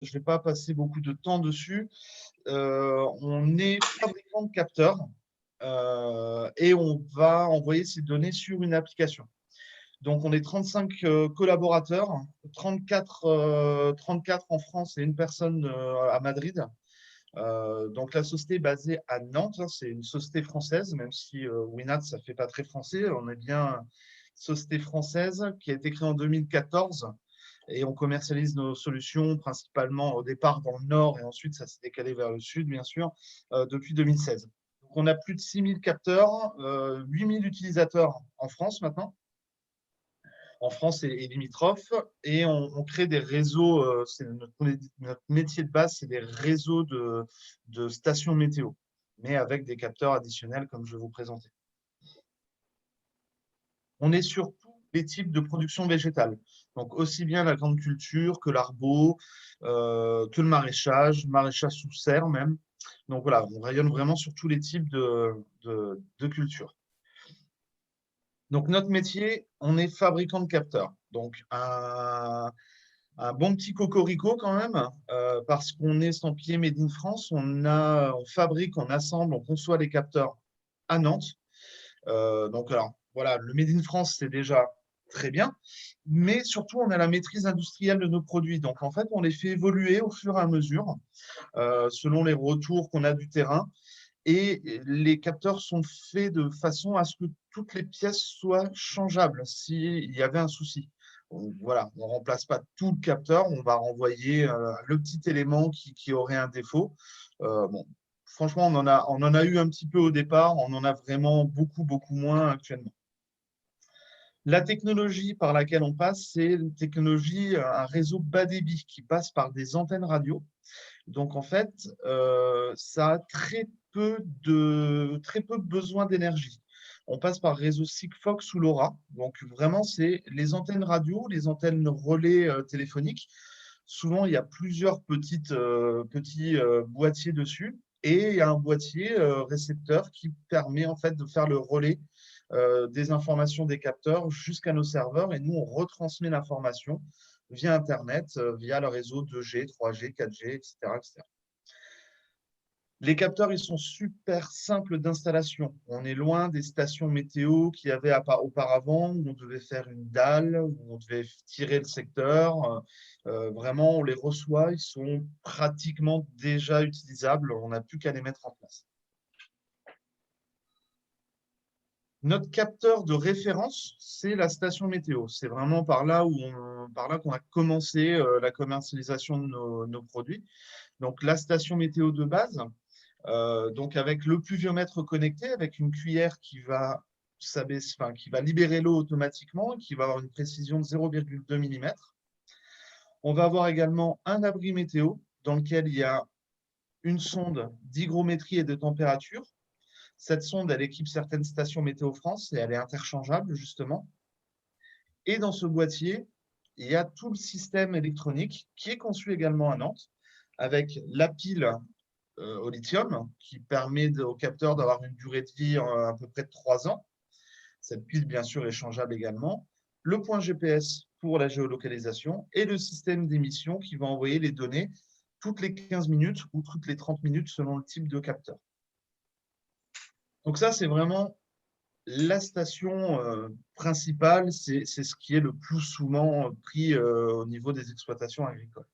je ne vais pas passer beaucoup de temps dessus. On est fabricant de capteurs et on va envoyer ces données sur une application. Donc, on est 35 collaborateurs, 34 en France et une personne à Madrid. Donc, la société est basée à Nantes. Hein, c'est une société française, même si Winat, ça ne fait pas très français. On est bien une société française qui a été créée en 2014 et on commercialise nos solutions principalement au départ dans le nord et ensuite ça s'est décalé vers le sud, bien sûr, depuis 2016. Donc, on a plus de 6000 capteurs, 8000 utilisateurs en France maintenant, en France et limitrophes, et on crée des réseaux, c'est notre métier de base, c'est des réseaux de stations météo, mais avec des capteurs additionnels comme je vais vous présenter. On est sur tous les types de production végétale, donc aussi bien la grande culture que l'arbo, que le maraîchage sous serre même. Donc voilà, on rayonne vraiment sur tous les types de cultures. Donc notre métier, on est fabricant de capteurs. Donc un bon petit cocorico quand même, parce qu'on est estampillé Made in France. On fabrique, on assemble, on conçoit les capteurs à Nantes. Donc alors voilà, le Made in France, c'est déjà très bien, mais surtout on a la maîtrise industrielle de nos produits. Donc en fait, on les fait évoluer au fur et à mesure, selon les retours qu'on a du terrain. Et les capteurs sont faits de façon à ce que toutes les pièces soient changeables s'il y avait un souci. Donc, voilà, on ne remplace pas tout le capteur, on va renvoyer le petit élément qui aurait un défaut. Bon, franchement, on en a eu un petit peu au départ, on en a vraiment beaucoup, beaucoup moins actuellement. La technologie par laquelle on passe, c'est une technologie, un réseau bas débit qui passe par des antennes radio. Donc, en fait, ça a très peu besoin d'énergie. On passe par réseau Sigfox ou LoRa. Donc, vraiment, c'est les antennes radio, les antennes relais téléphoniques. Souvent, il y a plusieurs petits boîtiers dessus. Et il y a un boîtier récepteur qui permet en fait de faire le relais des informations des capteurs jusqu'à nos serveurs. Et nous, on retransmet l'information via Internet, via le réseau 2G, 3G, 4G, etc., etc. Les capteurs, ils sont super simples d'installation. On est loin des stations météo qu'il y avait auparavant, où on devait faire une dalle, où on devait tirer le secteur. Vraiment, on les reçoit, ils sont pratiquement déjà utilisables. On n'a plus qu'à les mettre en place. Notre capteur de référence, c'est la station météo. C'est vraiment par là qu'on a commencé la commercialisation de nos produits. Donc, la station météo de base, donc avec le pluviomètre connecté, avec une cuillère qui va libérer l'eau automatiquement, qui va avoir une précision de 0,2 mm. On va avoir également un abri météo dans lequel il y a une sonde d'hygrométrie et de température. Cette sonde, elle équipe certaines stations Météo France et elle est interchangeable, justement. Et dans ce boîtier, il y a tout le système électronique qui est conçu également à Nantes, avec la pile au lithium qui permet au capteur d'avoir une durée de vie à peu près de 3 ans. Cette pile, bien sûr, est changeable également. Le point GPS pour la géolocalisation et le système d'émission qui va envoyer les données toutes les 15 minutes ou toutes les 30 minutes selon le type de capteur. Donc ça, c'est vraiment la station principale, c'est ce qui est le plus souvent pris au niveau des exploitations agricoles.